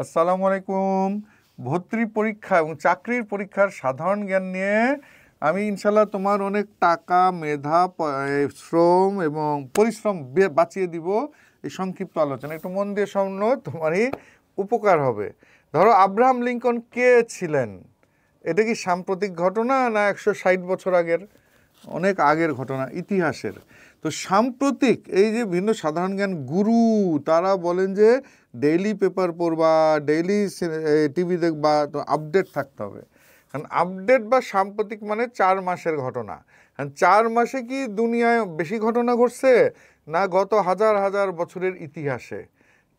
আসসালামু আলাইকুম। ভর্তি পরীক্ষা এবং চাকরির পরীক্ষার সাধারণ জ্ঞান নিয়ে আমি ইনশাল্লাহ তোমার অনেক টাকা, মেধা, শ্রম এবং পরিশ্রম বাঁচিয়ে দিব এই সংক্ষিপ্ত আলোচনা। একটু মন দিয়ে শুনলো, তোমারই উপকার হবে। ধরো, আব্রাহাম লিঙ্কন কে ছিলেন? এটা কি সাম্প্রতিক ঘটনা না 160 বছর আগের? অনেক আগের ঘটনা, ইতিহাসের। তো সাম্প্রতিক এই যে ভিন্ন সাধারণ জ্ঞান গুরু, তারা বলেন যে ডেইলি পেপার পড়বা, ডেইলি টিভি দেখবা, তো আপডেট থাকতে হবে। কারণ আপডেট বা সাম্প্রতিক মানে 4 মাসের ঘটনা। 4 মাসে কি দুনিয়ায় বেশি ঘটনা ঘটছে না গত হাজার হাজার বছরের ইতিহাসে?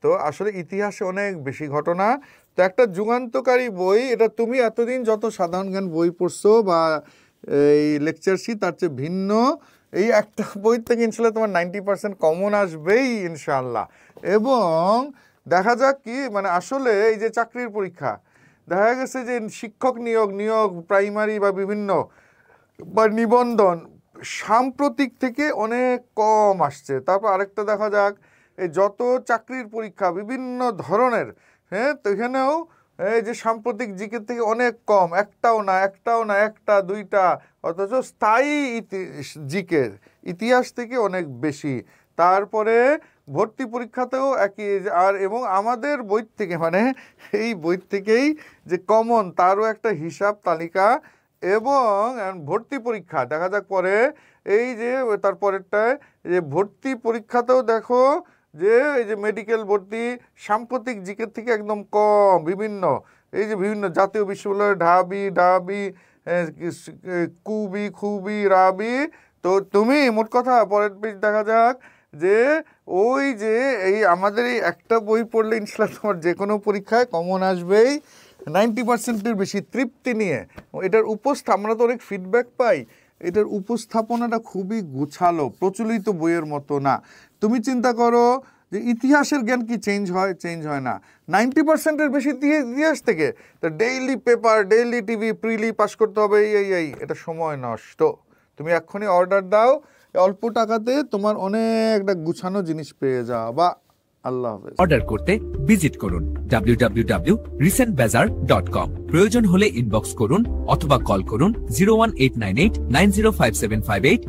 তো আসলে ইতিহাসে অনেক বেশি ঘটনা। তো একটা যুগান্তকারী বই, এটা তুমি এতদিন যত সাধারণ জ্ঞান বই পড়ছো বা এই লেকচারশিপ, তার চেয়ে ভিন্ন। এই একটা বই থেকে ইনশাল্লাহ তোমার 90% কমন আসবেই ইনশাআল্লাহ। এবং দেখা যাক কি মানে আসলে এই যে চাকরির পরীক্ষা, দেখা গেছে যে শিক্ষক নিয়োগ প্রাইমারি বা বিভিন্ন বা নিবন্ধন সাম্প্রতিক থেকে অনেক কম আসছে। তারপর আরেকটা দেখা যাক, এই যত চাকরির পরীক্ষা বিভিন্ন ধরনের, হ্যাঁ, তো এখানেও এই যে সাম্প্রতিক জিকে থেকে অনেক কম, একটাও না, একটা দুইটা, অথচ স্থায়ী জিকে ইতিহাস থেকে অনেক বেশি। তারপরে ভর্তি পরীক্ষাতেও একই। আর এবং আমাদের বই থেকে মানে এই বই থেকেই যে কমন, তারও একটা হিসাব তালিকা। এবং ভর্তি পরীক্ষা দেখা যাক পরে, এই যে তারপরেরটায় যে ভর্তি পরীক্ষাতেও দেখো যে এই যে মেডিকেল ভর্তি সাম্প্রতিক জিকের থেকে একদম কম। বিভিন্ন এই যে বিভিন্ন জাতীয় বিশ্ববিদ্যালয় ঢাবি খুবই রাবি। তো তুমি মোট কথা পরের পেজ দেখা যাক যে ওই যে এই আমাদের এই একটা বই পড়লে ইনশাল্লাহ তোমার যে কোনো পরীক্ষায় কমন আসবেই 90%-এর বেশি তৃপ্তি নিয়ে। এটার আমরা তো অনেক ফিডব্যাক পাই, এটার উপস্থাপনাটা খুবই গুছালো, প্রচলিত বইয়ের মতো না। তুমি চিন্তা করো যে ইতিহাসের জ্ঞান কি চেঞ্জ হয় না? 90%-এর বেশি ইতিহাস থেকে। তো ডেইলি পেপার, ডেইলি টিভি, প্রিলি পাস করতে হবে, এটা সময় নষ্ট। তুমি এক্ষুনি অর্ডার দাও, অল্প টাকাতে তোমার অনেকটা গুছানো জিনিস পেয়ে যাও। বা আল্লাহ হাফেজ। অর্ডার করতে ভিজিট করুন www.recentbazaar.com। প্রয়োজন হলে ইনবক্স করুন অথবা কল করুন 01898 905758